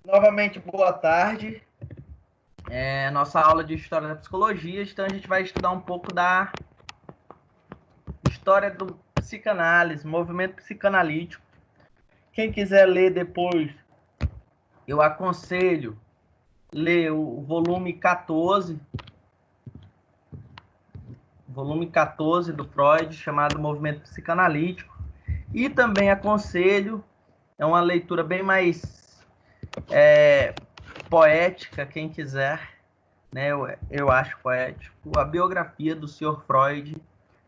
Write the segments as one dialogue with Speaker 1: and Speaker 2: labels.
Speaker 1: Novamente, boa tarde. Nossa aula de História da Psicologia, então a gente vai estudar um pouco da história do psicanálise, movimento psicanalítico. Quem quiser ler depois, eu aconselho ler o volume 14 do Freud, chamado Movimento Psicanalítico. E também aconselho, é uma leitura bem mais poética, quem quiser, né? Eu acho poético, a biografia do Sr. Freud,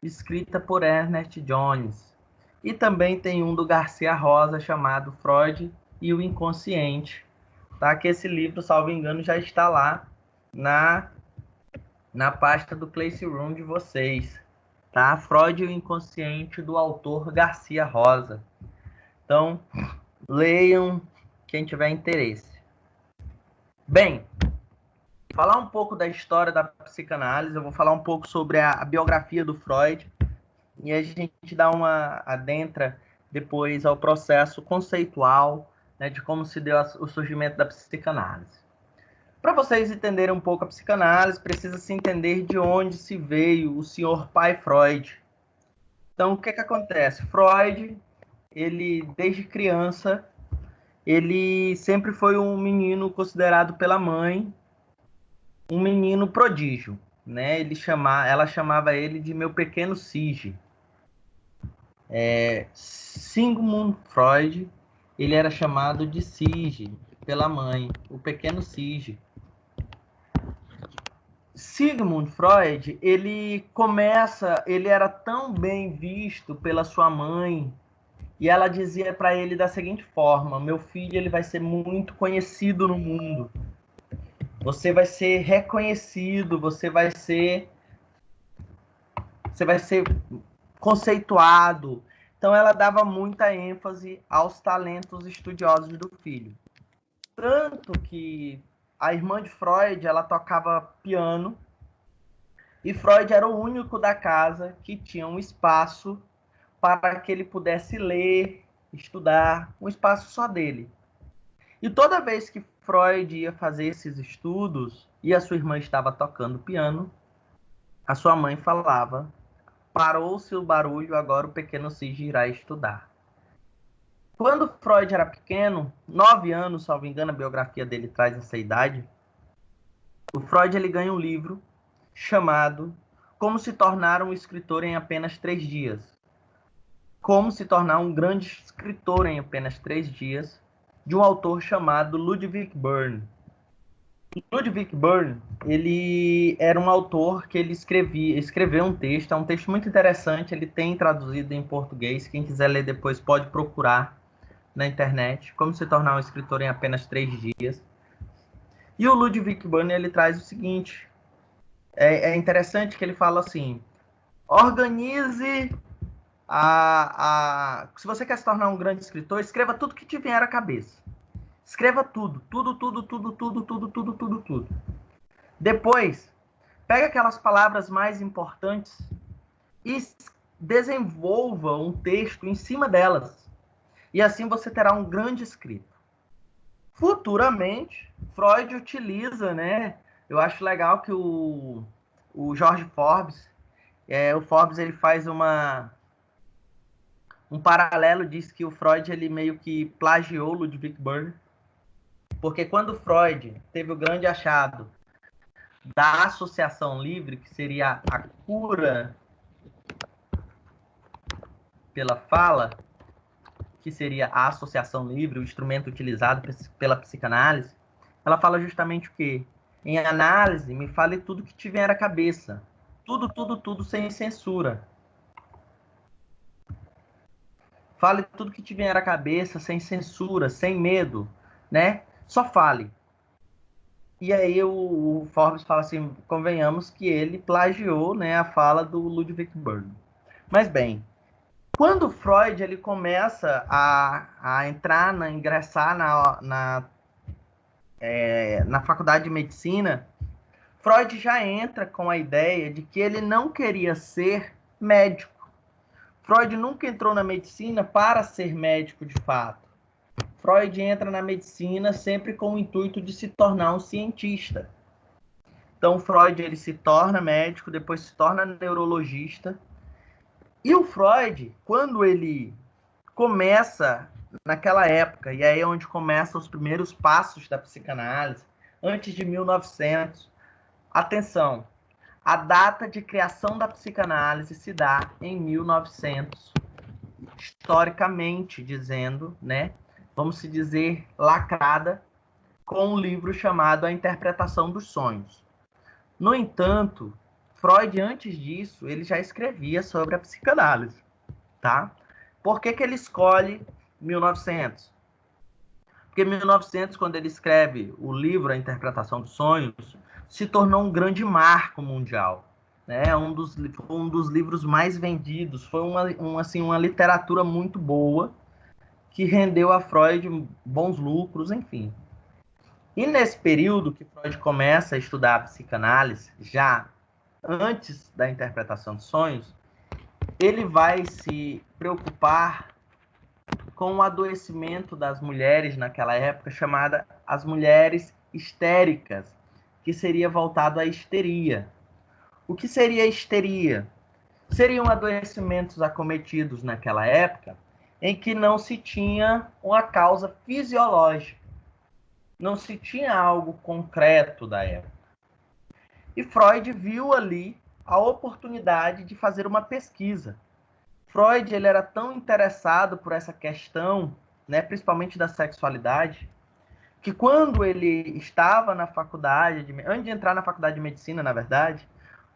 Speaker 1: escrita por Ernest Jones. E também tem um do Garcia Rosa, chamado Freud e o Inconsciente, tá? Que esse livro, salvo engano, já está lá na pasta do Classroom de vocês, tá? Freud e o Inconsciente, do autor Garcia Rosa. Então, leiam quem tiver interesse. Bem, falar um pouco da história da psicanálise, eu vou falar um pouco sobre a biografia do Freud, e a gente dá uma adentra depois ao processo conceitual, né, de como se deu o surgimento da psicanálise. Para vocês entenderem um pouco a psicanálise, precisa se entender de onde se veio o senhor pai Freud. Então, o que acontece? Freud, ele desde criança, ele sempre foi um menino considerado pela mãe um menino prodígio, né? Ela chamava ele de meu pequeno Sige. Sigmund Freud, ele era chamado de Sige pela mãe, o pequeno Sige. Sigmund Freud, ele era tão bem visto pela sua mãe, e ela dizia para ele da seguinte forma: meu filho, ele vai ser muito conhecido no mundo. Você vai ser reconhecido, você vai ser conceituado. Então, ela dava muita ênfase aos talentos estudiosos do filho. Tanto que a irmã de Freud, ela tocava piano, e Freud era o único da casa que tinha um espaço para que ele pudesse ler, estudar, um espaço só dele. E toda vez que Freud ia fazer esses estudos e a sua irmã estava tocando piano, a sua mãe falava: parou-se o barulho, agora o pequeno Sige irá estudar. Quando Freud era pequeno, 9 anos, salvo engano, a biografia dele traz essa idade, o Freud ele ganha um livro chamado Como se tornar um escritor em apenas 3 dias. Como se tornar um grande escritor em apenas 3 dias, de um autor chamado Ludwig Börne. Ludwig Börne, ele era um autor que ele escreveu um texto, é um texto muito interessante, ele tem traduzido em português, quem quiser ler depois pode procurar na internet, Como se tornar um escritor em apenas 3 dias. E o Ludwig Börne, ele traz o seguinte, é interessante que ele fala assim: organize se você quer se tornar um grande escritor, escreva tudo que te vier à cabeça. Escreva tudo. Depois, pega aquelas palavras mais importantes e desenvolva um texto em cima delas. E assim você terá um grande escrito. Futuramente, Freud utiliza, né? Eu acho legal que o George Forbes, o Forbes, ele faz um paralelo, diz que o Freud ele meio que plagiou Ludwig Börne, porque quando Freud teve o grande achado da associação livre, que seria a cura pela fala, que seria a associação livre, o instrumento utilizado pela psicanálise, ela fala justamente o quê? Em análise, me fale tudo que te vier à cabeça. Tudo sem censura. Fale tudo que te vier à cabeça, sem censura, sem medo, né? Só fale. E aí o Forbes fala assim, convenhamos que ele plagiou, né, a fala do Ludwig Börne. Mas bem, quando Freud ele começa a ingressar na faculdade de medicina, Freud já entra com a ideia de que ele não queria ser médico. Freud nunca entrou na medicina para ser médico de fato. Freud entra na medicina sempre com o intuito de se tornar um cientista. Então, Freud ele se torna médico, depois se torna neurologista. E o Freud, quando ele começa naquela época, e aí é onde começam os primeiros passos da psicanálise, antes de 1900, atenção, a data de criação da psicanálise se dá em 1900, historicamente dizendo, né? Vamos se dizer lacrada, com um livro chamado A Interpretação dos Sonhos. No entanto, Freud, antes disso, ele já escrevia sobre a psicanálise, tá? Por que ele escolhe 1900? Porque 1900, quando ele escreve o livro A Interpretação dos Sonhos, se tornou um grande marco mundial, né? Um dos livros mais vendidos, foi uma literatura muito boa, que rendeu a Freud bons lucros, enfim. E nesse período que Freud começa a estudar a psicanálise, já antes da interpretação de sonhos, ele vai se preocupar com o adoecimento das mulheres naquela época, chamada as mulheres histéricas, que seria voltado à histeria. O que seria histeria? Seriam adoecimentos acometidos naquela época em que não se tinha uma causa fisiológica, não se tinha algo concreto da época. E Freud viu ali a oportunidade de fazer uma pesquisa. Freud ele era tão interessado por essa questão, né, principalmente da sexualidade, que quando ele estava na faculdade, antes de entrar na faculdade de medicina, na verdade,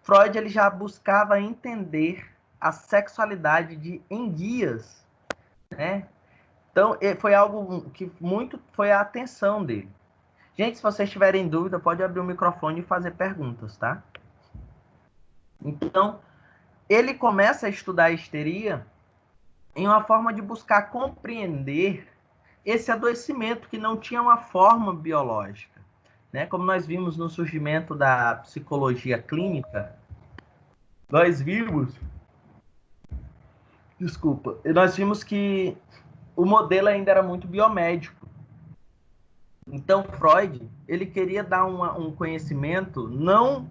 Speaker 1: Freud ele já buscava entender a sexualidade de enguias, né? Então, foi algo que muito foi a atenção dele. Gente, se vocês tiverem dúvida, pode abrir o microfone e fazer perguntas, tá? Então, ele começa a estudar a histeria em uma forma de buscar compreender esse adoecimento que não tinha uma forma biológica, né? Como nós vimos no surgimento da psicologia clínica, nós vimos que o modelo ainda era muito biomédico. Então, Freud, ele queria dar um conhecimento não,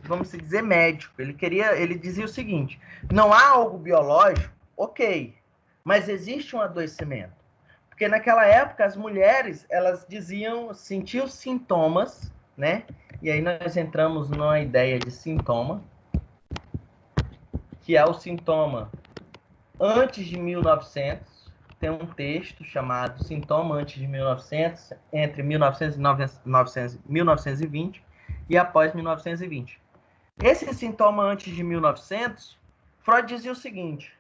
Speaker 1: vamos dizer, médico. Ele dizia o seguinte, não há algo biológico, ok, mas existe um adoecimento. Porque naquela época, as mulheres, elas sentiam sintomas, né? E aí nós entramos numa ideia de sintoma, que é o sintoma antes de 1900, tem um texto chamado Sintoma Antes de 1900, entre 1920 e após 1920. Esse sintoma antes de 1900, Freud dizia o seguinte,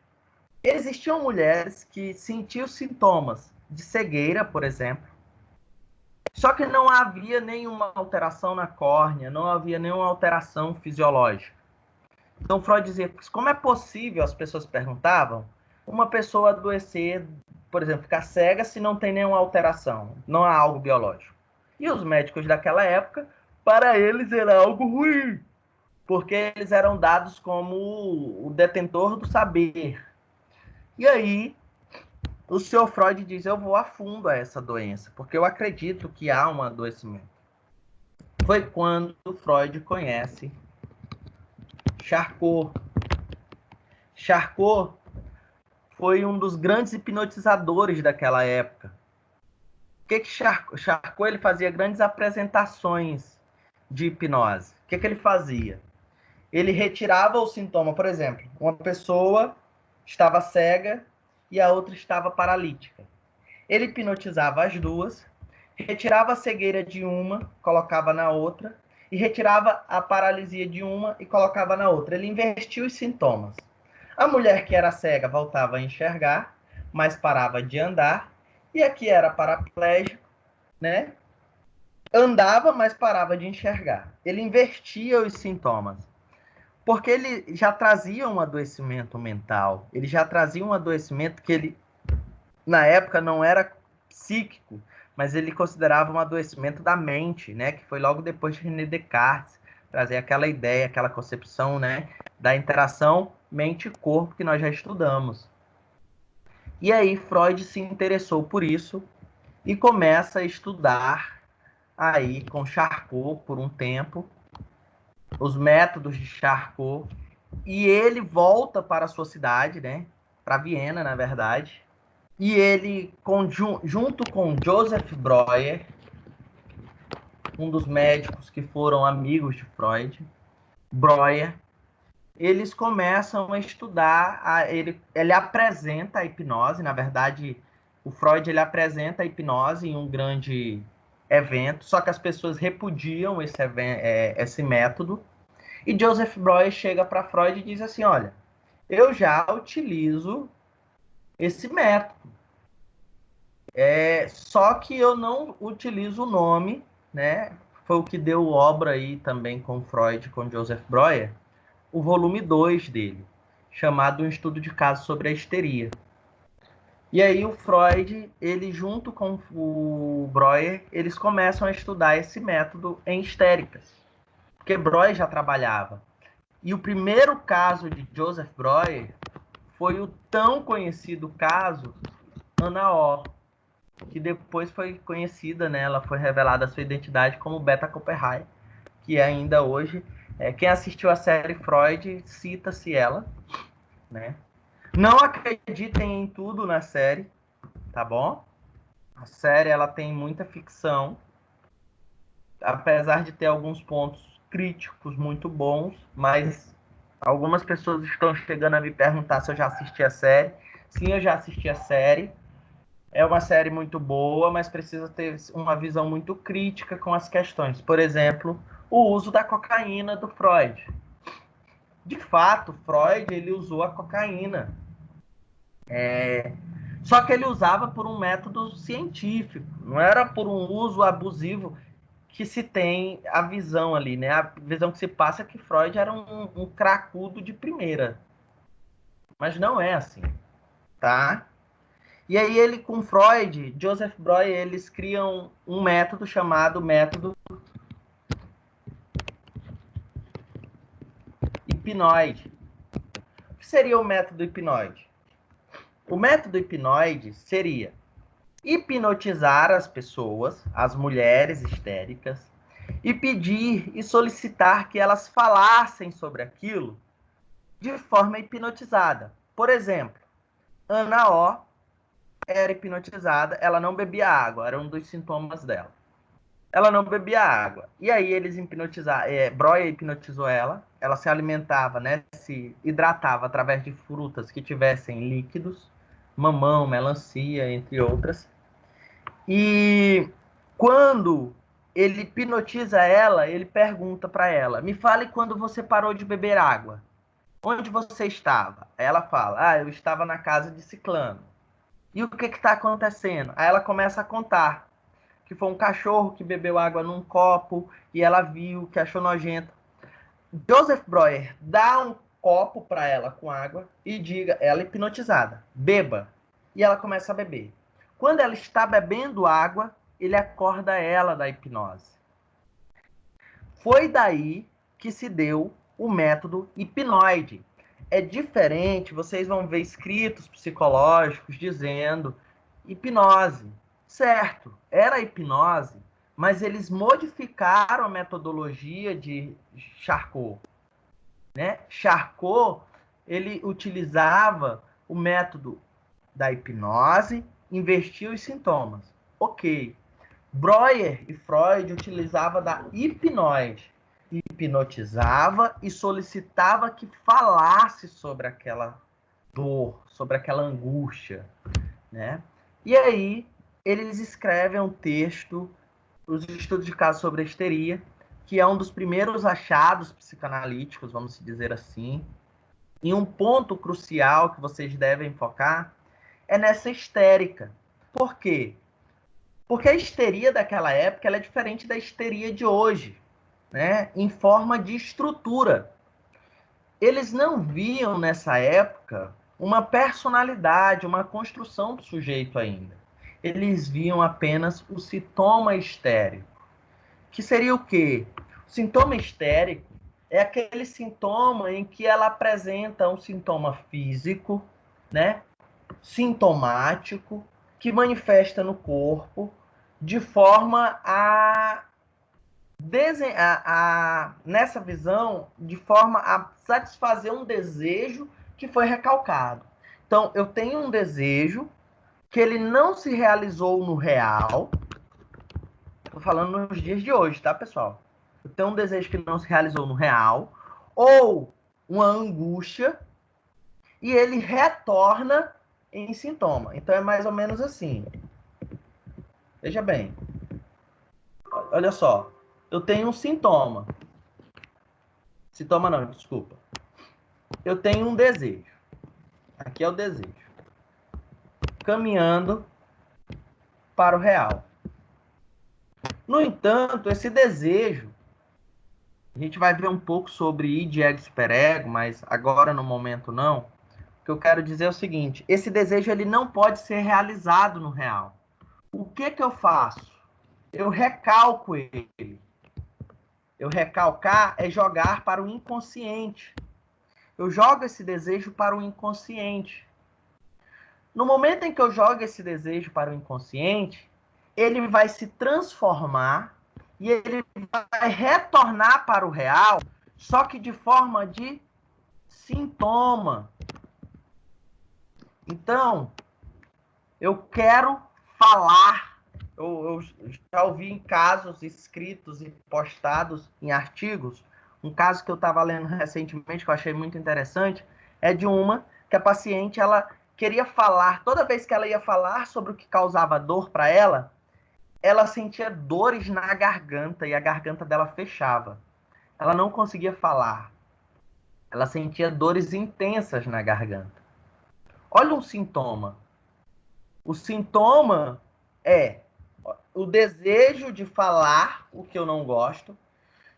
Speaker 1: existiam mulheres que sentiam sintomas de cegueira, por exemplo, só que não havia nenhuma alteração na córnea, não havia nenhuma alteração fisiológica. Então, Freud dizia, como é possível, as pessoas perguntavam, uma pessoa adoecer, por exemplo, ficar cega se não tem nenhuma alteração, não há algo biológico. E os médicos daquela época, para eles era algo ruim, porque eles eram dados como o detentor do saber. E aí, o senhor Freud diz, eu vou a fundo a essa doença, porque eu acredito que há um adoecimento. Foi quando Freud conhece Charcot. Charcot foi um dos grandes hipnotizadores daquela época. O que Charcot ele fazia grandes apresentações de hipnose. O que ele fazia? Ele retirava o sintoma, por exemplo, uma pessoa estava cega e a outra estava paralítica. Ele hipnotizava as duas, retirava a cegueira de uma, colocava na outra, e retirava a paralisia de uma e colocava na outra. Ele invertia os sintomas. A mulher que era cega voltava a enxergar, mas parava de andar, e a que era paraplégico, né, andava, mas parava de enxergar. Ele invertia os sintomas, porque ele já trazia um adoecimento mental, ele já trazia um adoecimento que ele, na época, não era psíquico, mas ele considerava um adoecimento da mente, né, que foi logo depois de René Descartes, trazer aquela ideia, aquela concepção, né, da interação mente-corpo que nós já estudamos. E aí Freud se interessou por isso e começa a estudar aí com Charcot por um tempo, os métodos de Charcot, e ele volta para a sua cidade, né, para Viena, na verdade, e ele, junto com Joseph Breuer, um dos médicos que foram amigos de Freud, Breuer, eles começam a estudar, ele apresenta a hipnose, na verdade, o Freud ele apresenta a hipnose em um grande evento, só que as pessoas repudiam esse método, e Joseph Breuer chega para Freud e diz assim, olha, eu já utilizo esse método, só que eu não utilizo o nome, né? Foi o que deu obra aí também com Freud, com Joseph Breuer, o volume 2 dele, chamado Um Estudo de Caso sobre a Histeria. E aí o Freud, ele junto com o Breuer, eles começam a estudar esse método em histéricas, porque Breuer já trabalhava. E o primeiro caso de Joseph Breuer foi o tão conhecido caso Ana O, que depois foi conhecida, né? Ela foi revelada a sua identidade como Beta Copperheim, que ainda hoje, quem assistiu a série Freud, cita-se ela, né? Não acreditem em tudo na série, tá bom? A série ela tem muita ficção, apesar de ter alguns pontos críticos muito bons, mas algumas pessoas estão chegando a me perguntar se eu já assisti a série. Sim, eu já assisti a série. É uma série muito boa, mas precisa ter uma visão muito crítica com as questões. Por exemplo, o uso da cocaína do Freud. De fato, Freud ele usou a cocaína. Só que ele usava por um método científico, não era por um uso abusivo que se tem a visão ali, né? A visão que se passa é que Freud era um cracudo de primeira. Mas não é assim, tá? E aí ele, com Freud, Joseph Breuer, eles criam um método chamado método hipnoide. O que seria o método hipnoide? O método hipnoide seria hipnotizar as pessoas, as mulheres histéricas, e pedir e solicitar que elas falassem sobre aquilo de forma hipnotizada. Por exemplo, Ana O era hipnotizada, ela não bebia água, era um dos sintomas dela. Ela não bebia água. E aí eles hipnotizaram, Breuer hipnotizou ela se alimentava, né, se hidratava através de frutas que tivessem líquidos, mamão, melancia, entre outras. E quando ele hipnotiza ela, ele pergunta para ela: me fale quando você parou de beber água. Onde você estava? Aí ela fala: eu estava na casa de Ciclano. E o que está acontecendo? Aí ela começa a contar que foi um cachorro que bebeu água num copo e ela viu, que achou nojento. Joseph Breuer dá um copo para ela com água e diga, ela hipnotizada, beba. E ela começa a beber. Quando ela está bebendo água, ele acorda ela da hipnose. Foi daí que se deu o método hipnoide. É diferente, vocês vão ver escritos psicológicos dizendo hipnose. Certo, era hipnose, mas eles modificaram a metodologia de Charcot, né? Charcot, ele utilizava o método da hipnose, investia os sintomas. Ok. Breuer e Freud utilizavam da hipnose. Hipnotizava e solicitava que falasse sobre aquela dor, sobre aquela angústia, né? E aí eles escrevem um texto, os estudos de caso sobre a histeria, que é um dos primeiros achados psicanalíticos, vamos dizer assim. E um ponto crucial que vocês devem focar é nessa histérica. Por quê? Porque a histeria daquela época ela é diferente da histeria de hoje, né? Em forma de estrutura. Eles não viam nessa época uma personalidade, uma construção do sujeito ainda. Eles viam apenas o sintoma histérico. Que seria o quê? O sintoma histérico é aquele sintoma em que ela apresenta um sintoma físico, né? sintomático que manifesta no corpo de forma nessa visão, de forma a satisfazer um desejo que foi recalcado. Então, eu tenho um desejo que ele não se realizou no real. Estou falando nos dias de hoje, tá, pessoal? Eu tenho um desejo que não se realizou no real, ou uma angústia, e ele retorna em sintoma. Então, é mais ou menos assim. Veja bem. Olha só. Eu tenho um sintoma. Sintoma não, desculpa. Eu tenho um desejo. Aqui é o desejo. Caminhando para o real. No entanto, esse desejo, a gente vai ver um pouco sobre id, ego, superego, mas agora no momento não. O que eu quero dizer é o seguinte: esse desejo ele não pode ser realizado no real. O que eu faço? Eu recalco ele. Eu recalcar é jogar para o inconsciente. Eu jogo esse desejo para o inconsciente. No momento em que eu jogo esse desejo para o inconsciente, ele vai se transformar e ele vai retornar para o real, só que de forma de sintoma. Então, eu quero falar. Eu já ouvi em casos escritos e postados em artigos. Um caso que eu estava lendo recentemente, que eu achei muito interessante, é de uma que a paciente ela queria falar, toda vez que ela ia falar sobre o que causava dor para ela sentia dores na garganta e a garganta dela fechava. Ela não conseguia falar. Ela sentia dores intensas na garganta. Olha um sintoma. O sintoma é o desejo de falar o que eu não gosto,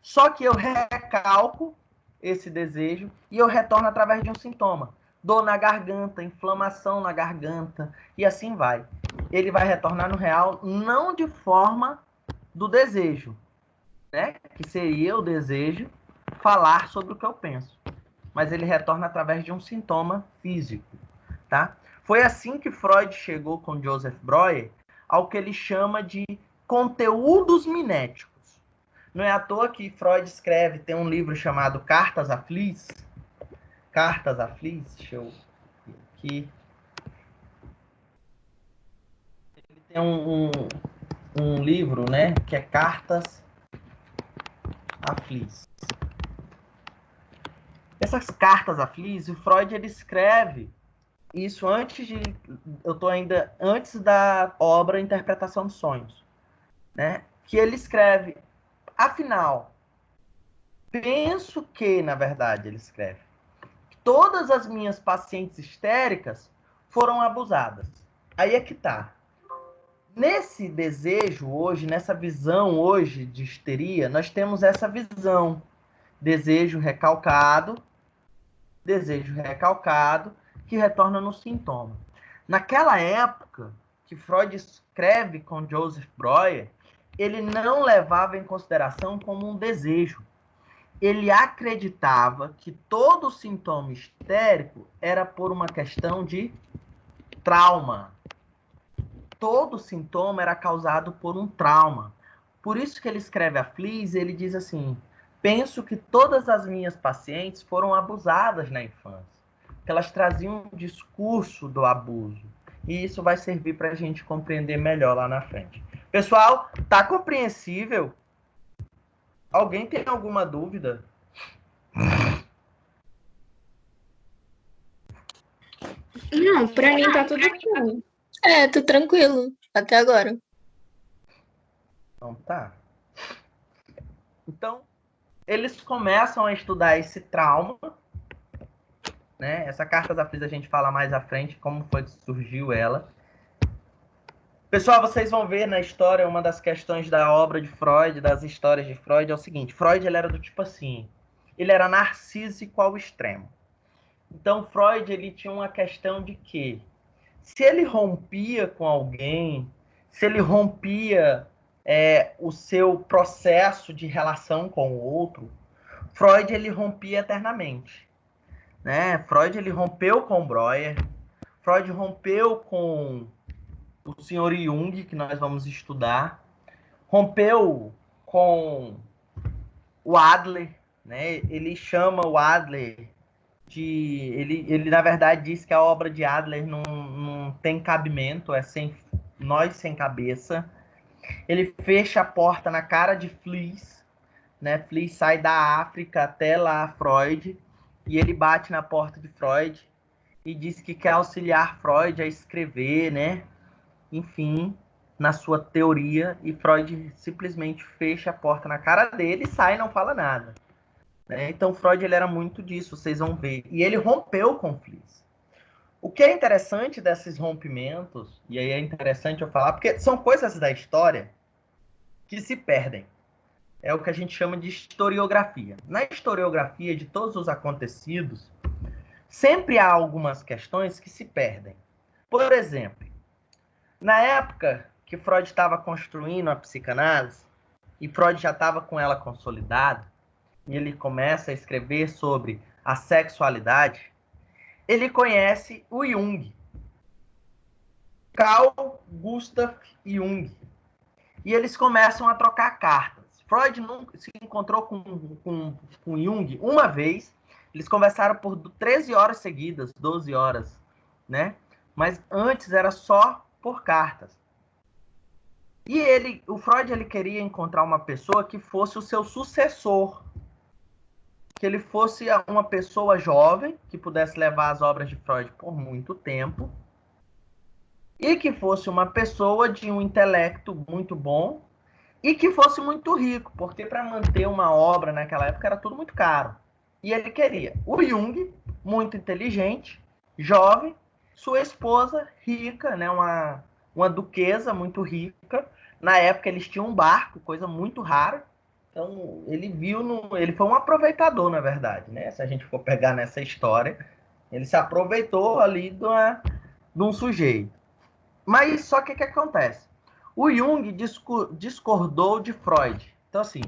Speaker 1: só que eu recalco esse desejo e eu retorno através de um sintoma. Dor na garganta, inflamação na garganta, e assim vai. Ele vai retornar no real não de forma do desejo, né? Que seria o desejo falar sobre o que eu penso. Mas ele retorna através de um sintoma físico, tá? Foi assim que Freud chegou com Joseph Breuer ao que ele chama de conteúdos miméticos. Não é à toa que Freud escreve, tem um livro chamado Cartas a Fliss. Cartas a Fliss, deixa eu ver aqui. Ele tem um livro, né, que é Cartas a Fliss. Essas cartas a Fliss, o Freud ele escreve isso eu tô ainda antes da obra Interpretação dos Sonhos, né? Que ele escreve, afinal, penso que, na verdade, ele escreve, todas as minhas pacientes histéricas foram abusadas. Aí é que tá. Nesse desejo hoje, nessa visão hoje de histeria, nós temos essa visão. Desejo recalcado, que retorna no sintoma. Naquela época que Freud escreve com Joseph Breuer, ele não levava em consideração como um desejo. Ele acreditava que todo sintoma histérico era por uma questão de trauma. Todo sintoma era causado por um trauma. Por isso que ele escreve a Fliss, ele diz assim: penso que todas as minhas pacientes foram abusadas na infância, que elas traziam um discurso do abuso. E isso vai servir para a gente compreender melhor lá na frente. Pessoal, tá compreensível? Alguém tem alguma dúvida?
Speaker 2: Não, pra mim tá tudo bem. É, tô tranquilo até agora.
Speaker 1: Então tá. Então, eles começam a estudar esse trauma, né? Essa carta da Fliss a gente fala mais à frente, como foi que surgiu ela. Pessoal, vocês vão ver na história, uma das questões da obra de Freud, das histórias de Freud, é o seguinte: Freud ele era do tipo assim, ele era narcísico ao extremo. Então, Freud ele tinha uma questão de que, se ele rompia com alguém, se ele rompia o seu processo de relação com o outro, Freud ele rompia eternamente. Né? Freud ele rompeu com Breuer, Freud rompeu com o senhor Jung, que nós vamos estudar, rompeu com o Adler, né? Ele chama o Adler de... Ele na verdade, diz que a obra de Adler não tem cabimento, é sem nós sem cabeça. Ele fecha a porta na cara de Fliess, né? Fliess sai da África até lá Freud, e ele bate na porta de Freud e diz que quer auxiliar Freud a escrever, né? Enfim, na sua teoria, e Freud simplesmente fecha a porta na cara dele e sai e não fala nada. Né? Então Freud ele era muito disso, vocês vão ver. E ele rompeu com Fliess. O que é interessante desses rompimentos, e aí é interessante eu falar, porque são coisas da história que se perdem. É o que a gente chama de historiografia. Na historiografia de todos os acontecidos, sempre há algumas questões que se perdem. Por exemplo, na época que Freud estava construindo a psicanálise, e Freud já estava com ela consolidada, e ele começa a escrever sobre a sexualidade, ele conhece o Jung, Carl Gustav Jung, e eles começam a trocar cartas. Freud nunca se encontrou com Jung uma vez, eles conversaram por 13 horas seguidas, 12 horas, né? Mas antes era só por cartas. E o Freud ele queria encontrar uma pessoa que fosse o seu sucessor, que ele fosse uma pessoa jovem, que pudesse levar as obras de Freud por muito tempo, e que fosse uma pessoa de um intelecto muito bom, e que fosse muito rico, porque para manter uma obra naquela época era tudo muito caro. E ele queria o Jung, muito inteligente, jovem, sua esposa rica, né, uma duquesa muito rica. Na época eles tinham um barco, coisa muito rara. Então ele foi um aproveitador, na verdade, né? Se a gente for pegar nessa história, ele se aproveitou ali de um sujeito. Mas só que o que acontece? O Jung discordou de Freud. Então, assim,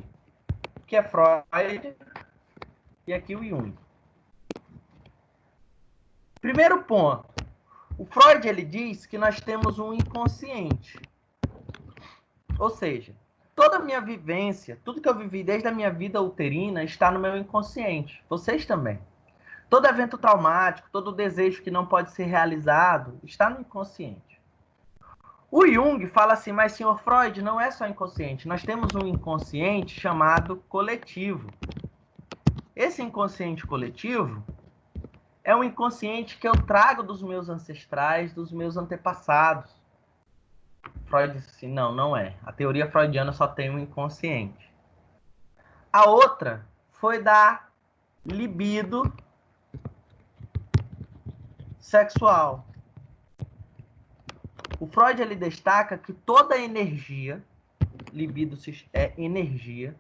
Speaker 1: aqui é Freud e aqui o Jung. Primeiro ponto. O Freud ele diz que nós temos um inconsciente. Ou seja, toda a minha vivência, tudo que eu vivi desde a minha vida uterina está no meu inconsciente. Vocês também. Todo evento traumático, todo desejo que não pode ser realizado está no inconsciente. O Jung fala assim, mas senhor Freud, não é só inconsciente, nós temos um inconsciente chamado coletivo. Esse inconsciente coletivo é um inconsciente que eu trago dos meus ancestrais, dos meus antepassados. Freud disse assim, não é. A teoria freudiana só tem um inconsciente. A outra foi da libido sexual. O Freud ele destaca que toda energia, libido é energia,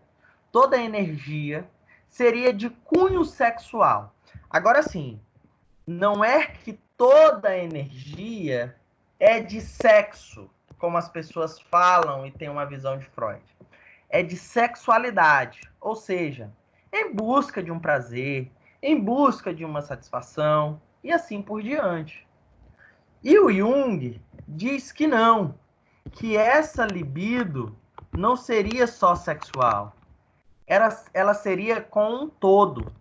Speaker 1: toda energia seria de cunho sexual. Agora sim, não é que toda energia é de sexo, como as pessoas falam e têm uma visão de Freud. É de sexualidade, ou seja, em busca de um prazer, em busca de uma satisfação e assim por diante. E o Jung diz que não, que essa libido não seria só sexual, ela seria com um todo,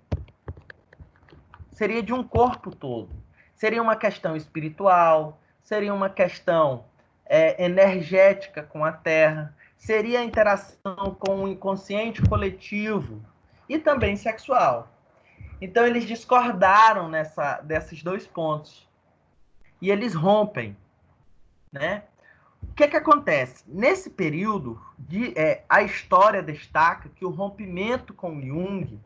Speaker 1: seria de um corpo todo. Seria uma questão espiritual, seria uma questão energética com a Terra, seria a interação com o inconsciente coletivo e também sexual. Então eles discordaram desses dois pontos e eles rompem, né? O que acontece? Nesse período, a história destaca que o rompimento com Jung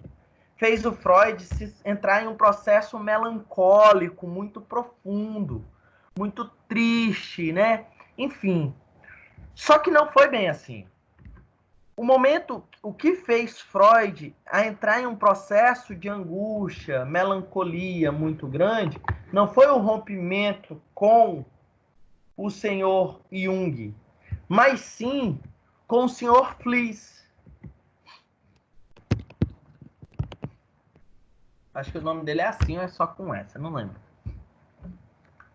Speaker 1: fez o Freud entrar em um processo melancólico muito profundo, muito triste, né? Enfim. Só que não foi bem assim. O que fez Freud a entrar em um processo de angústia, melancolia muito grande, não foi o rompimento com o senhor Jung, mas sim com o senhor Fliess. Acho que o nome dele é assim ou é só com essa, não lembro.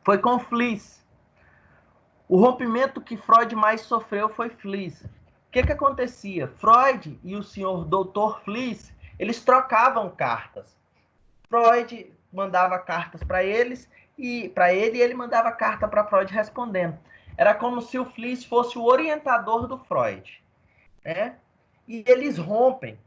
Speaker 1: Foi com Fliess. O rompimento que Freud mais sofreu foi Fliess. O que acontecia? Freud e o senhor Dr. Fliess, eles trocavam cartas. Freud mandava cartas para eles e ele mandava carta para Freud respondendo. Era como se o Fliess fosse o orientador do Freud, né? E eles rompem.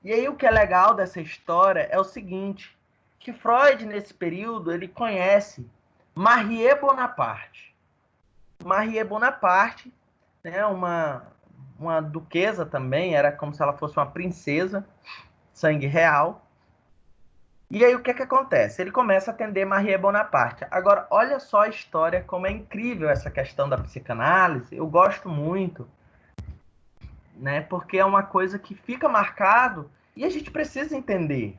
Speaker 1: E aí o que é legal dessa história é o seguinte, que Freud nesse período ele conhece Marie Bonaparte. Marie Bonaparte, né, uma duquesa também, era como se ela fosse uma princesa, sangue real. E aí o que acontece? Ele começa a atender Marie Bonaparte. Agora, olha só a história, como é incrível essa questão da psicanálise. Eu gosto muito, né? Porque é uma coisa que fica marcado e a gente precisa entender.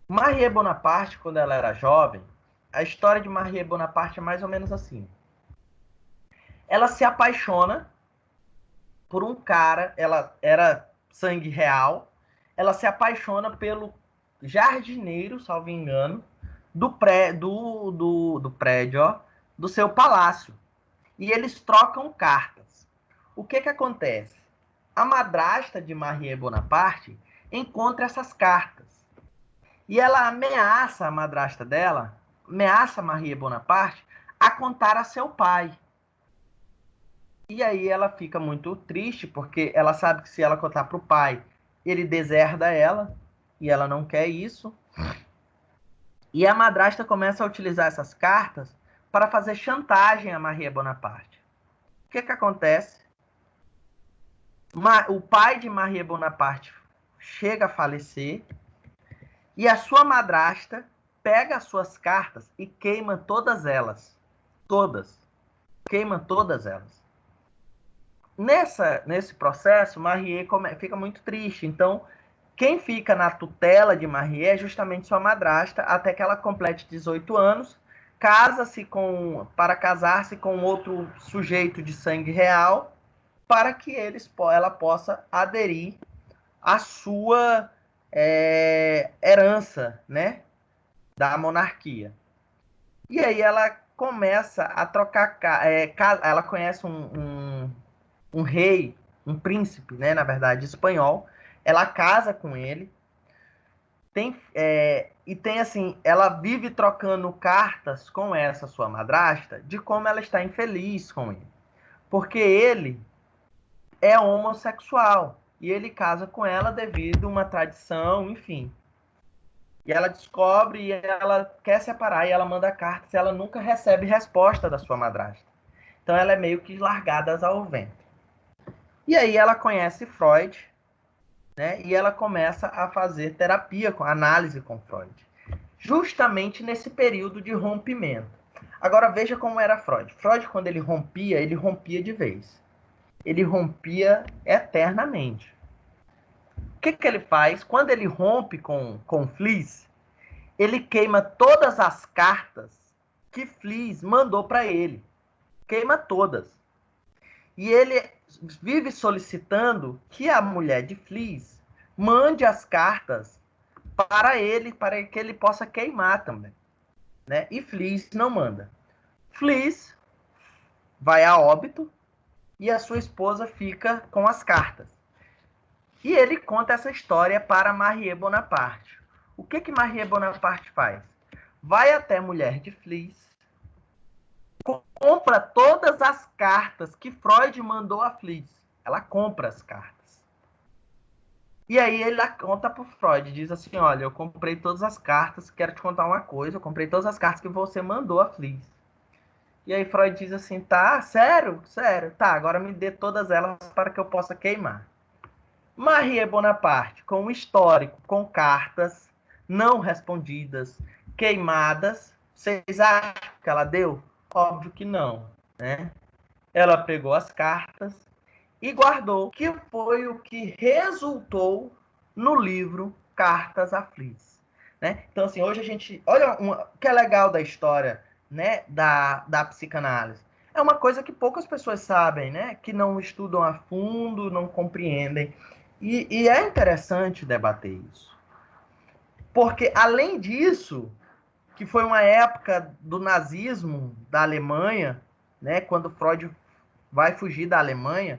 Speaker 1: Marie Bonaparte, quando ela era jovem, a história de Marie Bonaparte é mais ou menos assim. Ela se apaixona por um cara, ela era sangue real, ela se apaixona pelo jardineiro, salvo engano, do prédio, ó, do seu palácio. E eles trocam cartas. O que acontece? A madrasta de Marie Bonaparte encontra essas cartas. E ela ameaça a madrasta dela, ameaça Marie Bonaparte, a contar a seu pai. E aí ela fica muito triste, porque ela sabe que se ela contar para o pai, ele deserda ela, e ela não quer isso. E a madrasta começa a utilizar essas cartas para fazer chantagem a Marie Bonaparte. O que acontece? O pai de Marie Bonaparte chega a falecer e a sua madrasta pega as suas cartas e queima todas elas. Todas. Queima todas elas. Nesse processo, Marie fica muito triste. Então, quem fica na tutela de Marie é justamente sua madrasta, até que ela complete 18 anos, para casar-se com outro sujeito de sangue real, para que ela possa aderir à sua herança, né, da monarquia. E aí ela começa a trocar, ela conhece um rei, um príncipe, né, na verdade, espanhol. Ela casa com ele. Tem assim, ela vive trocando cartas com essa sua madrasta de como ela está infeliz com ele. Porque ele é homossexual e ele casa com ela devido a uma tradição, enfim. E ela descobre e ela quer separar e ela manda cartas e ela nunca recebe resposta da sua madrasta. Então ela é meio que largada ao vento. E aí ela conhece Freud, né? E ela começa a fazer terapia, análise com Freud. Justamente nesse período de rompimento. Agora veja como era Freud. Freud, quando ele rompia de vez. Ele rompia eternamente. O que ele faz? Quando ele rompe com Fliess, ele queima todas as cartas que Fliess mandou para ele. Queima todas. E ele vive solicitando que a mulher de Fliess mande as cartas para ele, para que ele possa queimar também, né? E Fliess não manda. Fliess vai a óbito e a sua esposa fica com as cartas. E ele conta essa história para Marie Bonaparte. O que Marie Bonaparte faz? Vai até a mulher de Fliess, compra todas as cartas que Freud mandou a Fliess. Ela compra as cartas. E aí ele conta para Freud, diz assim, olha, eu comprei todas as cartas, quero te contar uma coisa, eu comprei todas as cartas que você mandou a Fliess. E aí Freud diz assim, tá, sério? Sério, tá, agora me dê todas elas para que eu possa queimar. Marie Bonaparte, com um histórico, com cartas não respondidas, queimadas, vocês acham que ela deu? Óbvio que não, né? Ela pegou as cartas e guardou, que foi o que resultou no livro Cartas a Fliess, né? Então, assim, hoje a gente... Olha o que é legal da história, né, da psicanálise. É uma coisa que poucas pessoas sabem, né? Que não estudam a fundo, não compreendem. E é interessante debater isso. Porque, além disso, que foi uma época do nazismo da Alemanha, né, quando Freud vai fugir da Alemanha.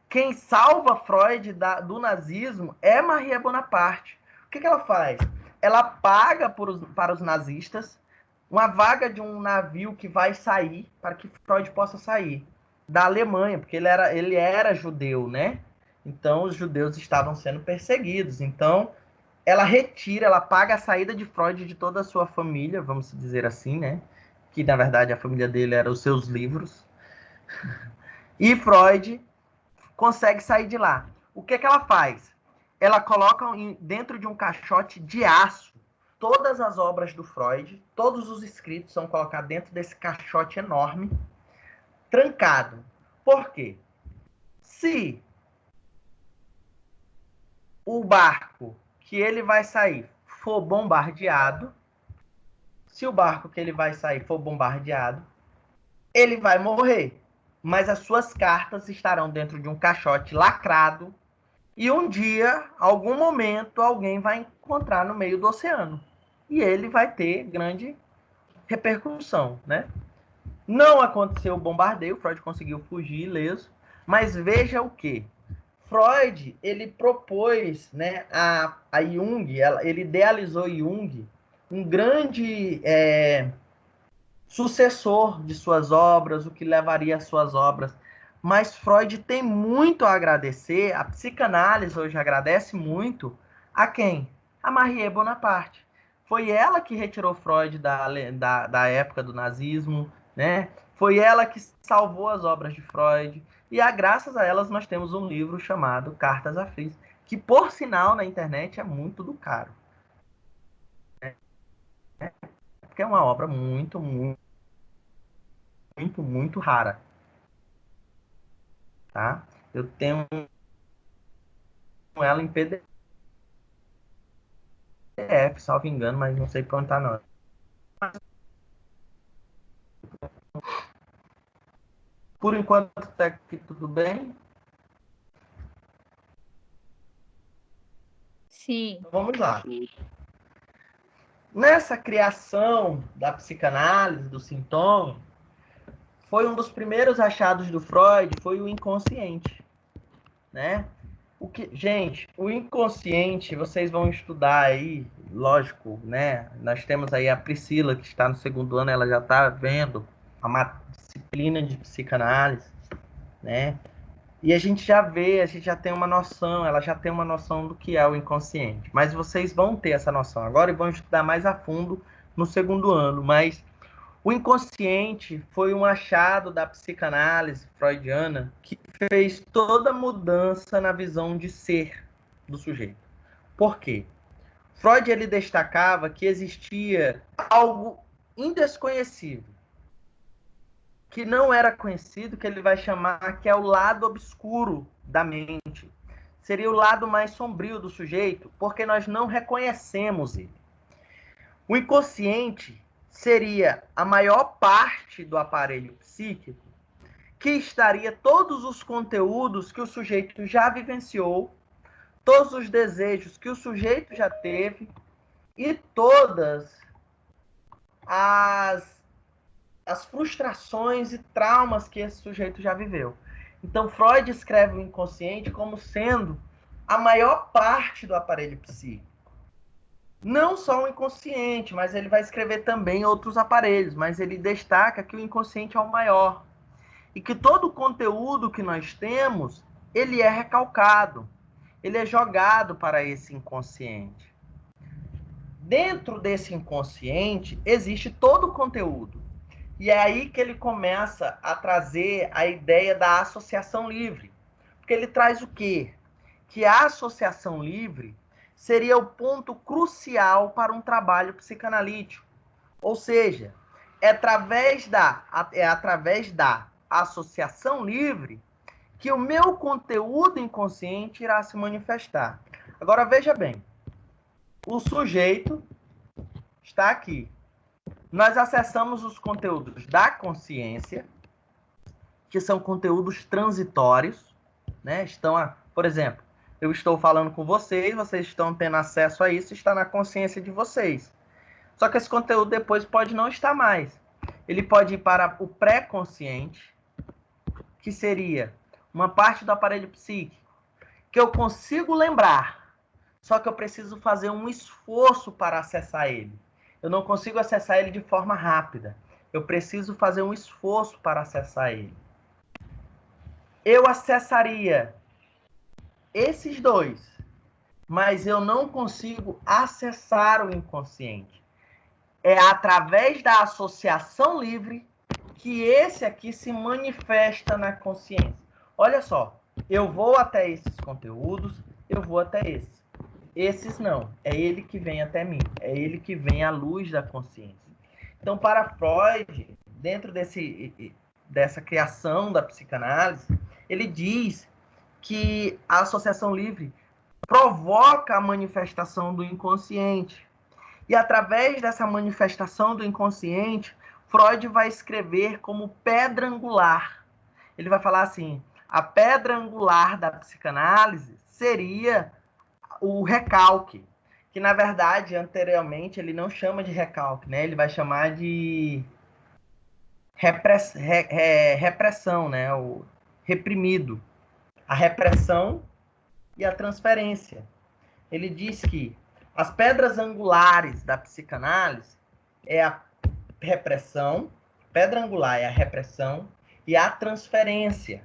Speaker 1: Quem salva Freud do nazismo é Maria Bonaparte. O que ela faz? Ela paga para os nazistas uma vaga de um navio que vai sair, para que Freud possa sair da Alemanha, porque ele era judeu, né? Então, os judeus estavam sendo perseguidos. Então, ela paga a saída de Freud de toda a sua família, vamos dizer assim, né? Que, na verdade, a família dele era os seus livros. E Freud consegue sair de lá. O que ela faz? Ela coloca dentro de um caixote de aço todas as obras do Freud, todos os escritos são colocados dentro desse caixote enorme, trancado. Por quê? Se o barco que ele vai sair for bombardeado, se o barco que ele vai sair for bombardeado, ele vai morrer. Mas as suas cartas estarão dentro de um caixote lacrado e um dia, algum momento, alguém vai encontrar no meio do oceano. E ele vai ter grande repercussão, né? Não aconteceu o bombardeio, Freud conseguiu fugir ileso, mas veja o que? Freud, ele propôs, né, a Jung, ele idealizou Jung, um grande sucessor de suas obras, o que levaria às suas obras. Mas Freud tem muito a agradecer, a psicanálise hoje agradece muito, a quem? A Marie Bonaparte. Foi ela que retirou Freud da época do nazismo, né? Foi ela que salvou as obras de Freud. E graças a elas nós temos um livro chamado Cartas à Fris, que por sinal na internet é muito do caro. Porque é uma obra muito, muito, muito, muito rara. Tá? Eu tenho ela em PDF, salvo engano, mas não sei quanto tá não. Por enquanto tá aqui tudo bem.
Speaker 2: Sim.
Speaker 1: Então, vamos lá. Nessa criação da psicanálise, do sintoma, foi um dos primeiros achados do Freud, foi o inconsciente, né? Gente, o inconsciente, vocês vão estudar aí, lógico, né? Nós temos aí a Priscila, que está no segundo ano, ela já está vendo a disciplina de psicanálise, né? E a gente já tem uma noção, ela já tem uma noção do que é o inconsciente. Mas vocês vão ter essa noção agora e vão estudar mais a fundo no segundo ano. Mas o inconsciente foi um achado da psicanálise freudiana que fez toda a mudança na visão de ser do sujeito. Por quê? Freud ele destacava que existia algo indesconhecível, que não era conhecido, que ele vai chamar que é o lado obscuro da mente. Seria o lado mais sombrio do sujeito, porque nós não reconhecemos ele. O inconsciente seria a maior parte do aparelho psíquico, que estaria todos os conteúdos que o sujeito já vivenciou, todos os desejos que o sujeito já teve e todas as frustrações e traumas que esse sujeito já viveu. Então, Freud escreve o inconsciente como sendo a maior parte do aparelho psíquico. Não só o inconsciente, mas ele vai escrever também outros aparelhos, mas ele destaca que o inconsciente é o maior. E que todo o conteúdo que nós temos, ele é recalcado. Ele é jogado para esse inconsciente. Dentro desse inconsciente, existe todo o conteúdo. E é aí que ele começa a trazer a ideia da associação livre. Porque ele traz o quê? Que a associação livre seria o ponto crucial para um trabalho psicanalítico. Ou seja, é através da associação livre que o meu conteúdo inconsciente irá se manifestar. Agora, veja bem. O sujeito está aqui. Nós acessamos os conteúdos da consciência, que são conteúdos transitórios, né? Por exemplo, eu estou falando com vocês, vocês estão tendo acesso a isso, está na consciência de vocês. Só que esse conteúdo depois pode não estar mais. Ele pode ir para o pré-consciente, que seria uma parte do aparelho psíquico que eu consigo lembrar, só que eu preciso fazer um esforço para acessar ele. Eu não consigo acessar ele de forma rápida. Eu preciso fazer um esforço para acessar ele. Eu acessaria esses dois, mas eu não consigo acessar o inconsciente. É através da associação livre que esse aqui se manifesta na consciência. Olha só, eu vou até esses conteúdos, eu vou até esses. Esses não, é ele que vem até mim, é ele que vem à luz da consciência. Então, para Freud, dentro dessa criação da psicanálise, ele diz que a associação livre provoca a manifestação do inconsciente. E através dessa manifestação do inconsciente, Freud vai escrever como pedra angular. Ele vai falar assim, a pedra angular da psicanálise seria o recalque, que na verdade, anteriormente, ele não chama de recalque, né? Ele vai chamar de repressão, né? O reprimido. A repressão e a transferência. Ele diz que as pedras angulares da psicanálise é a repressão, pedra angular é a repressão e a transferência.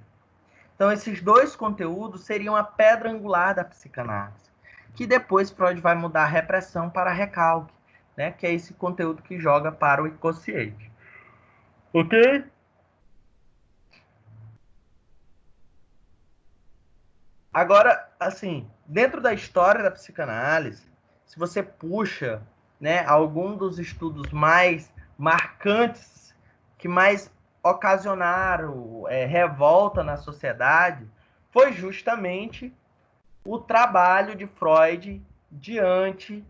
Speaker 1: Então, esses dois conteúdos seriam a pedra angular da psicanálise, que depois Freud vai mudar a repressão para recalque, né? Que é esse conteúdo que joga para o inconsciente. Ok? Agora, assim, dentro da história da psicanálise, se você puxa, né, algum dos estudos mais marcantes, que mais ocasionaram revolta na sociedade, foi justamente o trabalho de Freud diante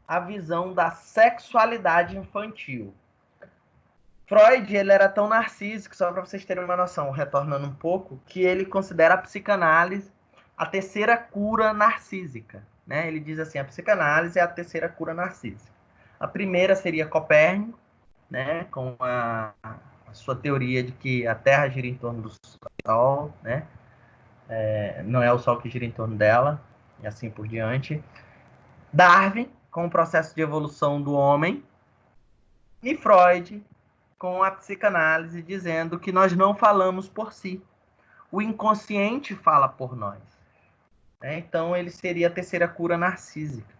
Speaker 1: a visão da sexualidade infantil. Freud, ele era tão narcísico, só para vocês terem uma noção, retornando um pouco, que ele considera a psicanálise a terceira cura narcísica, né? Ele diz assim, a psicanálise é a terceira cura narcísica. A primeira seria Copérnico, né? Com a sua teoria de que a Terra gira em torno do Sol, né? Não é o Sol que gira em torno dela, e assim por diante. Darwin, com o processo de evolução do homem. E Freud, com a psicanálise, dizendo que nós não falamos por si. O inconsciente fala por nós. Então, ele seria a terceira cura narcísica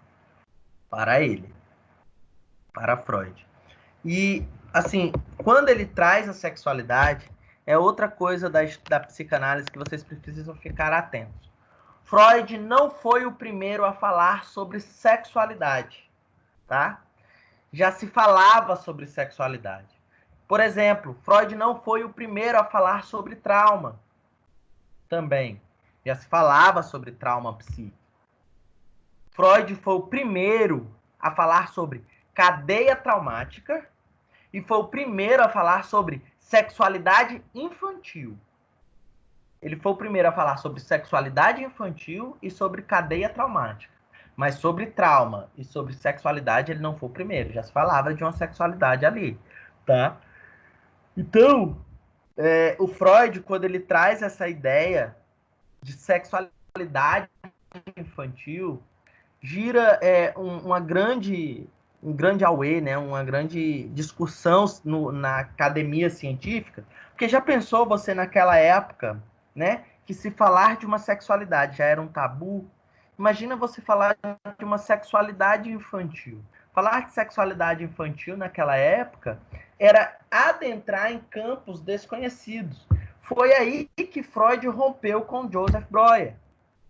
Speaker 1: para ele, para Freud. E, assim, quando ele traz a sexualidade, é outra coisa da psicanálise que vocês precisam ficar atentos. Freud não foi o primeiro a falar sobre sexualidade, tá? Já se falava sobre sexualidade. Por exemplo, Freud não foi o primeiro a falar sobre trauma, também. Já se falava sobre trauma psíquico. Freud foi o primeiro a falar sobre cadeia traumática e foi o primeiro a falar sobre sexualidade infantil. Ele foi o primeiro a falar sobre sexualidade infantil e sobre cadeia traumática. Mas sobre trauma e sobre sexualidade ele não foi o primeiro. Já se falava de uma sexualidade ali, tá? Então, o Freud, quando ele traz essa ideia de sexualidade infantil, gira um grande auê, né? Uma grande discussão na academia científica, porque já pensou você naquela época, né, que se falar de uma sexualidade já era um tabu? Imagina você falar de uma sexualidade infantil. Falar de sexualidade infantil naquela época era adentrar em campos desconhecidos. Foi aí que Freud rompeu com Joseph Breuer.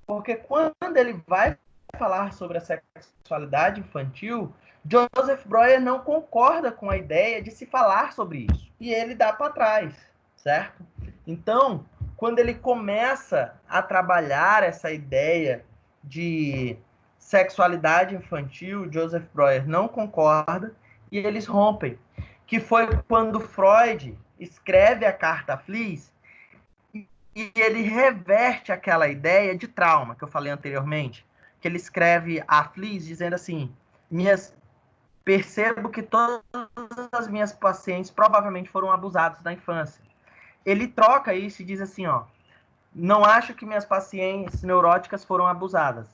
Speaker 1: Porque quando ele vai falar sobre a sexualidade infantil, Joseph Breuer não concorda com a ideia de se falar sobre isso. E ele dá para trás, certo? Então, quando ele começa a trabalhar essa ideia de sexualidade infantil, Joseph Breuer não concorda e eles rompem. Que foi quando Freud escreve a carta a Fliess e ele reverte aquela ideia de trauma que eu falei anteriormente, que ele escreve a Fliess dizendo assim, percebo que todas as minhas pacientes provavelmente foram abusadas na infância. Ele troca isso e diz assim, ó, não acho que minhas pacientes neuróticas foram abusadas,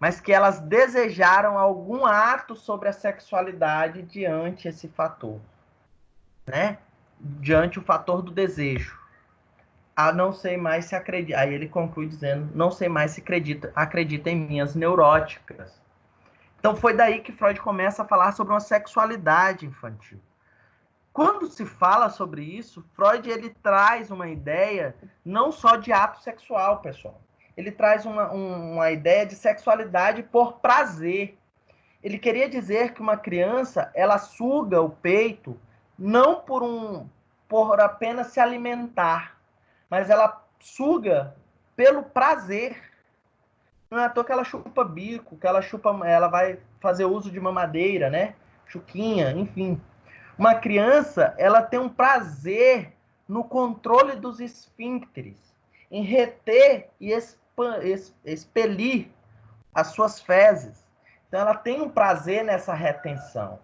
Speaker 1: mas que elas desejaram algum ato sobre a sexualidade diante esse fator, né? Diante o fator do desejo. Ah, não sei mais se acredita. Aí ele conclui dizendo, não sei mais se acredita em minhas neuróticas. Então foi daí que Freud começa a falar sobre uma sexualidade infantil. Quando se fala sobre isso, Freud ele traz uma ideia não só de ato sexual, pessoal. Ele traz uma ideia de sexualidade por prazer. Ele queria dizer que uma criança ela suga o peito não por apenas se alimentar, mas ela suga pelo prazer. Não é à toa que ela chupa bico, que ela vai fazer uso de mamadeira, né? Chuquinha, enfim. Uma criança, ela tem um prazer no controle dos esfíncteres, em reter e expelir as suas fezes. Então, ela tem um prazer nessa retenção.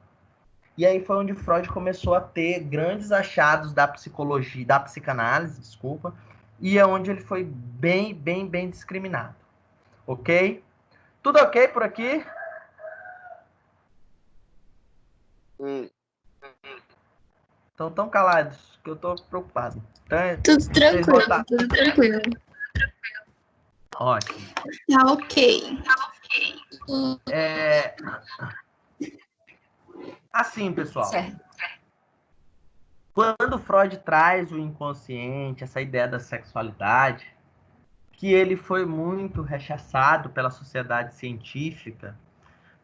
Speaker 1: E aí foi onde Freud começou a ter grandes achados da psicologia, da psicanálise, desculpa, e é onde ele foi bem discriminado. Ok? Tudo ok por aqui? Estão tão calados que eu tô preocupado.
Speaker 2: Tudo tranquilo, tudo tranquilo.
Speaker 1: Ótimo.
Speaker 2: Tá ok.
Speaker 1: Assim, pessoal.
Speaker 2: Certo.
Speaker 1: Quando Freud traz o inconsciente, essa ideia da sexualidade, que ele foi muito rechaçado pela sociedade científica,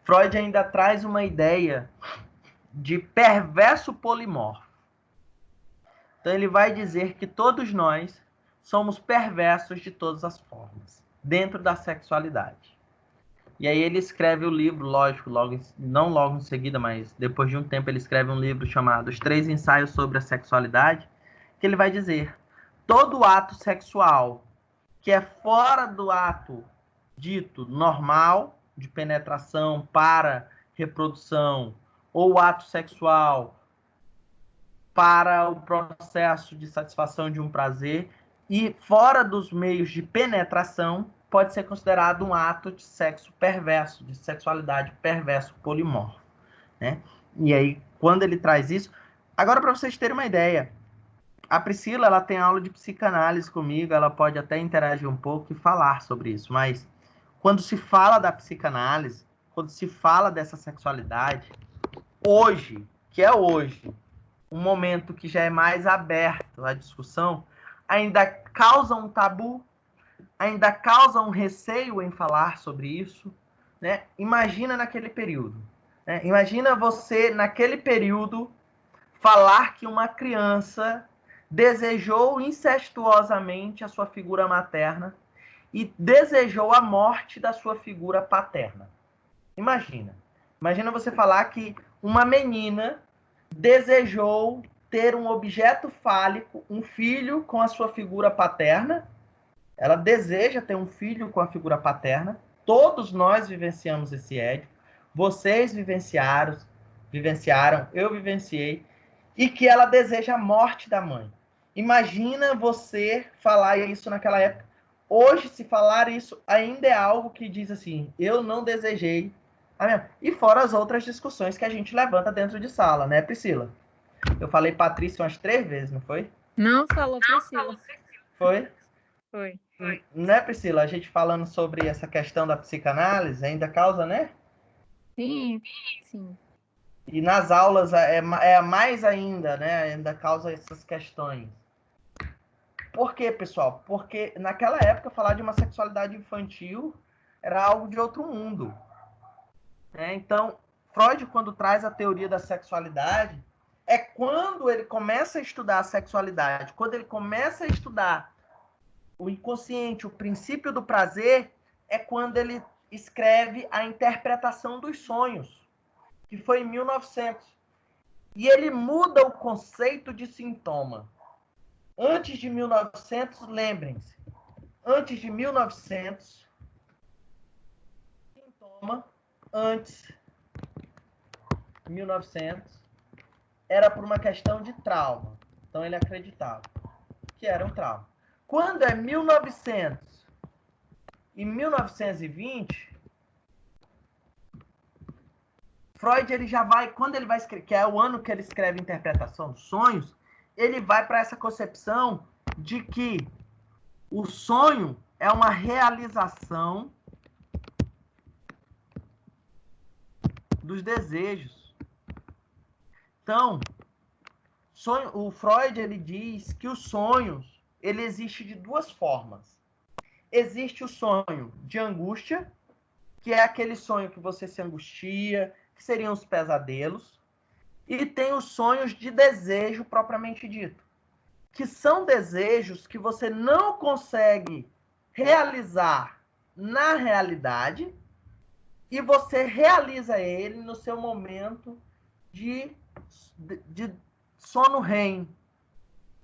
Speaker 1: Freud ainda traz uma ideia de perverso polimorfo. Então ele vai dizer que todos nós somos perversos de todas as formas, dentro da sexualidade. E aí ele escreve o livro, lógico, não logo em seguida, mas depois de um tempo ele escreve um livro chamado Os 3 Ensaios sobre a Sexualidade, que ele vai dizer, todo ato sexual que é fora do ato dito normal, de penetração para reprodução, ou ato sexual para o processo de satisfação de um prazer, e fora dos meios de penetração, pode ser considerado um ato de sexo perverso, de sexualidade perverso polimorfo, né? E aí, quando ele traz isso... Agora, para vocês terem uma ideia, a Priscila, ela tem aula de psicanálise comigo, ela pode até interagir um pouco e falar sobre isso, mas quando se fala da psicanálise, quando se fala dessa sexualidade, hoje, que é hoje, um momento que já é mais aberto à discussão, ainda causa um tabu, ainda causa um receio em falar sobre isso, né? Imagina naquele período, né? Imagina você, naquele período, falar que uma criança desejou incestuosamente a sua figura materna e desejou a morte da sua figura paterna. Imagina. Imagina você falar que uma menina desejou ter um objeto fálico, um filho com a sua figura paterna. Ela deseja ter um filho com a figura paterna. Todos nós vivenciamos esse édio. Vocês vivenciaram, eu vivenciei. E que ela deseja a morte da mãe. Imagina você falar isso naquela época. Hoje, se falar isso, ainda é algo que diz assim, eu não desejei. E fora as outras discussões que a gente levanta dentro de sala, né, Priscila? Eu falei Patrícia umas 3 vezes, não foi?
Speaker 3: Não falou Priscila.
Speaker 1: Foi?
Speaker 3: Foi.
Speaker 1: Né, Priscila? A gente falando sobre essa questão da psicanálise ainda causa, né?
Speaker 3: Sim, sim.
Speaker 1: E nas aulas é mais ainda, né? Ainda causa essas questões. Por quê, pessoal? Porque naquela época falar de uma sexualidade infantil era algo de outro mundo. Então, Freud, quando traz a teoria da sexualidade, é quando ele começa a estudar a sexualidade, quando ele começa a estudar o inconsciente, o princípio do prazer, é quando ele escreve a interpretação dos sonhos, que foi em 1900. E ele muda o conceito de sintoma. Antes de 1900, lembrem-se, antes de 1900, sintoma, antes 1900, era por uma questão de trauma. Então ele acreditava que era um trauma. Quando é 1900 e 1920, Freud ele já vai, quando ele vai escrever, que é o ano que ele escreve Interpretação dos Sonhos, ele vai para essa concepção de que o sonho é uma realização dos desejos. Então, o Freud ele diz que os sonhos ele existe de duas formas. Existe o sonho de angústia, que é aquele sonho que você se angustia, que seriam os pesadelos, e tem os sonhos de desejo propriamente dito, que são desejos que você não consegue realizar na realidade e você realiza ele no seu momento de sono REM.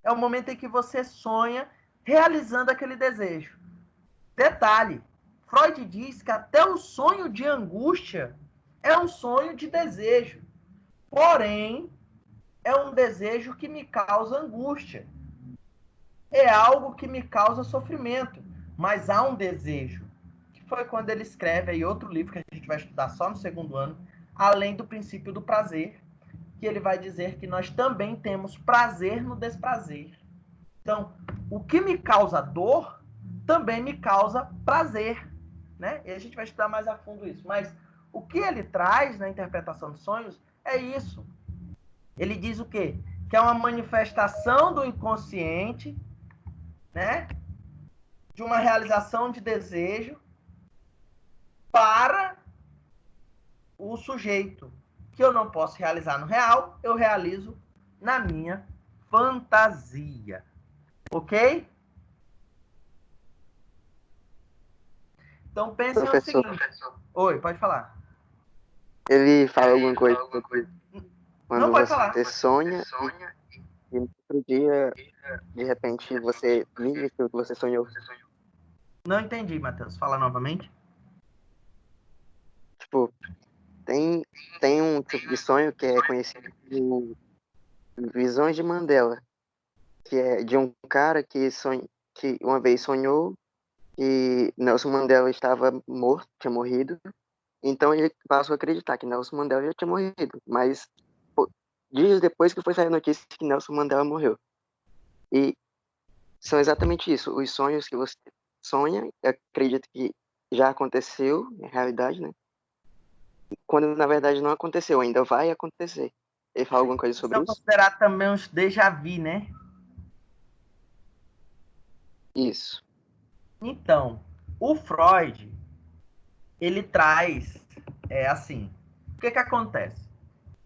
Speaker 1: É o momento em que você sonha realizando aquele desejo. Detalhe, Freud diz que até o sonho de angústia é um sonho de desejo. Porém, é um desejo que me causa angústia. É algo que me causa sofrimento. Mas há um desejo. Que foi quando ele escreve aí outro livro que a gente vai estudar só no segundo ano, Além do Princípio do Prazer, que ele vai dizer que nós também temos prazer no desprazer. Então, o que me causa dor também me causa prazer, né? E a gente vai estudar mais a fundo isso. Mas o que ele traz na interpretação dos sonhos é isso. Ele diz o quê? Que é uma manifestação do inconsciente, né? De uma realização de desejo para o sujeito. Que eu não posso realizar no real, eu realizo na minha fantasia. Ok? Então pensem no seguinte. Oi, pode falar.
Speaker 4: Ele fala alguma coisa sobre quando
Speaker 1: Não, pode
Speaker 4: você
Speaker 1: falar.
Speaker 4: sonha e no outro dia, de repente, você vive aquilo que você sonhou.
Speaker 1: Não entendi, Matheus. Fala novamente.
Speaker 4: Tipo, tem um tipo de sonho que é conhecido como visões de Mandela, que é de um cara que uma vez sonhou que Nelson Mandela estava morto, tinha morrido. Então ele passou a acreditar que Nelson Mandela já tinha morrido, mas dias depois que foi sair a notícia que Nelson Mandela morreu. E são exatamente isso, os sonhos que você sonha, acredita que já aconteceu, na realidade, né? Quando na verdade não aconteceu, ainda vai acontecer. Ele fala alguma coisa sobre
Speaker 1: São
Speaker 4: isso?
Speaker 1: considerados também uns déjà vu, né?
Speaker 4: Isso.
Speaker 1: Então, o Freud, ele traz, assim, o que acontece?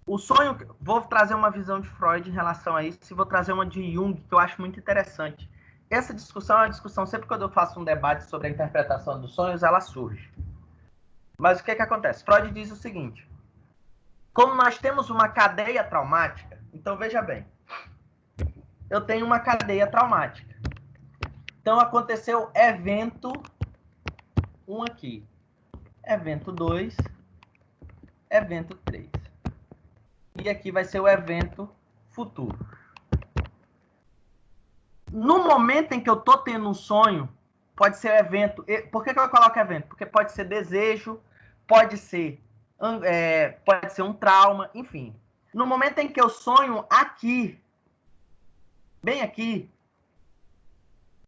Speaker 1: O sonho, vou trazer uma visão de Freud em relação a isso, e vou trazer uma de Jung, que eu acho muito interessante. Essa discussão é uma discussão, sempre quando eu faço um debate sobre a interpretação dos sonhos, ela surge. Mas o que acontece? Freud diz o seguinte, como nós temos uma cadeia traumática, então veja bem, eu tenho uma cadeia traumática. Então aconteceu evento 1 aqui, evento 2, evento 3. E aqui vai ser o evento futuro. No momento em que eu estou tendo um sonho, pode ser evento. Por que eu coloco evento? Porque pode ser desejo, pode ser um trauma, enfim. No momento em que eu sonho aqui, bem aqui,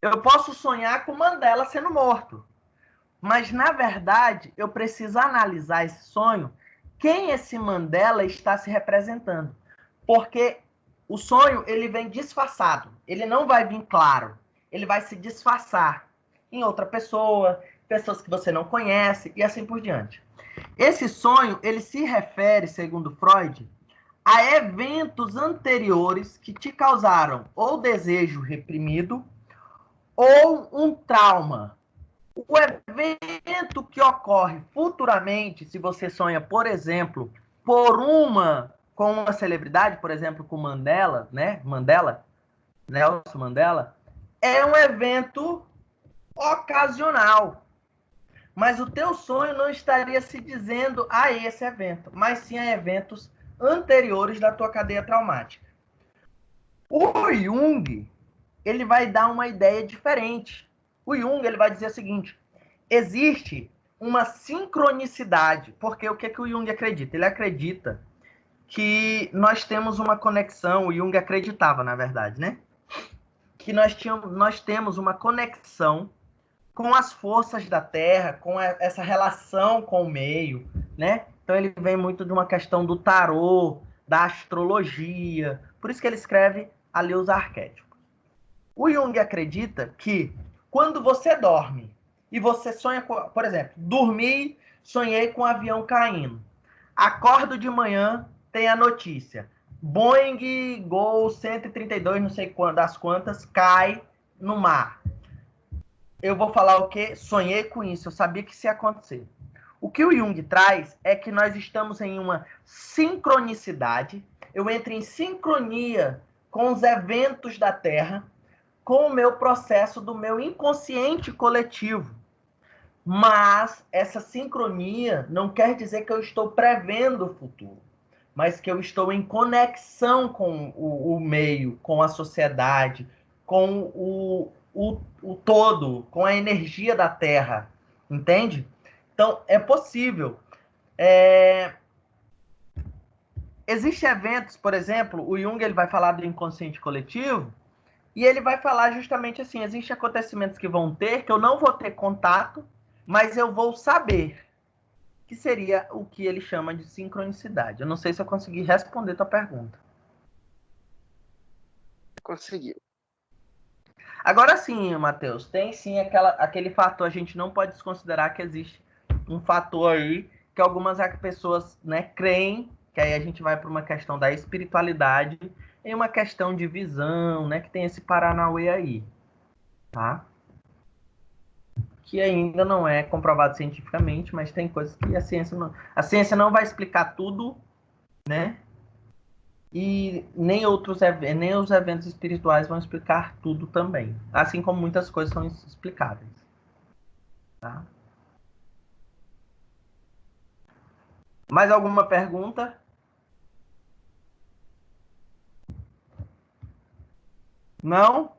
Speaker 1: eu posso sonhar com Mandela sendo morto. Mas, na verdade, eu preciso analisar esse sonho, quem esse Mandela está se representando. Porque o sonho, ele vem disfarçado. Ele não vai vir claro. Ele vai se disfarçar em outra pessoa, pessoas que você não conhece, e assim por diante. Esse sonho, ele se refere, segundo Freud, a eventos anteriores que te causaram ou desejo reprimido ou um trauma. O evento que ocorre futuramente, se você sonha, por exemplo, com uma celebridade, por exemplo, com Mandela, né? Nelson Mandela, é um evento ocasional. Mas o teu sonho não estaria se dizendo a esse evento, mas sim a eventos anteriores da tua cadeia traumática. O Jung, ele vai dar uma ideia diferente. O Jung, ele vai dizer o seguinte: existe uma sincronicidade, porque o que o Jung acredita? Ele acredita que nós temos uma conexão, o Jung acreditava, na verdade, né? Que nós temos uma conexão com as forças da Terra, com essa relação com o meio, né? Então ele vem muito de uma questão do tarô, da astrologia, por isso que ele escreve ali os arquétipos. O Jung acredita que quando você dorme e você sonha com, por exemplo, dormi, sonhei com um avião caindo. Acordo de manhã, tem a notícia. Boeing Gol 132, não sei das quantas, cai no mar. Eu vou falar o quê? Sonhei com isso, eu sabia que isso ia acontecer. O que o Jung traz é que nós estamos em uma sincronicidade. Eu entro em sincronia com os eventos da Terra, com o meu processo do meu inconsciente coletivo. Mas essa sincronia não quer dizer que eu estou prevendo o futuro, mas que eu estou em conexão com o meio, com a sociedade, com o todo, com a energia da Terra, entende? Então, é possível. Existem eventos, por exemplo, o Jung ele vai falar do inconsciente coletivo, e ele vai falar justamente assim, existem acontecimentos que vão ter, que eu não vou ter contato, mas eu vou saber, que seria o que ele chama de sincronicidade. Eu não sei se eu consegui responder tua pergunta.
Speaker 4: Conseguiu.
Speaker 1: Agora sim, Matheus, tem sim aquele fator, a gente não pode desconsiderar que existe um fator aí que algumas pessoas, né, creem, que aí a gente vai para uma questão da espiritualidade e uma questão de visão, né, que tem esse paranauê aí, tá? Que ainda não é comprovado cientificamente, mas tem coisas que a ciência não vai explicar tudo, né? E nem os eventos espirituais vão explicar tudo também, assim como muitas coisas são explicáveis, tá? Mais alguma pergunta? Não?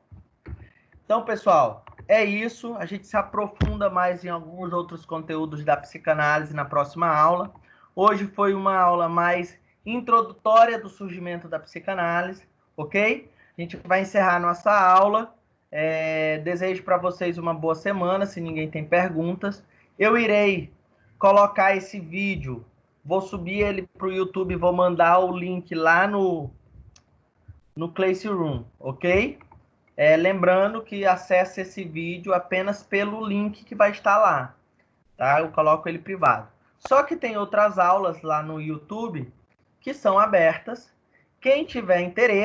Speaker 1: Então, pessoal, é isso. A gente se aprofunda mais em alguns outros conteúdos da psicanálise na próxima aula. Hoje foi uma aula mais introdutória do surgimento da psicanálise, ok? A gente vai encerrar nossa aula. Desejo para vocês uma boa semana, se ninguém tem perguntas. Eu irei colocar esse vídeo, vou subir ele para o YouTube, vou mandar o link lá no Classroom, ok? Lembrando que acesse esse vídeo apenas pelo link que vai estar lá, tá? Eu coloco ele privado. Só que tem outras aulas lá no YouTube que são abertas. Quem tiver interesse,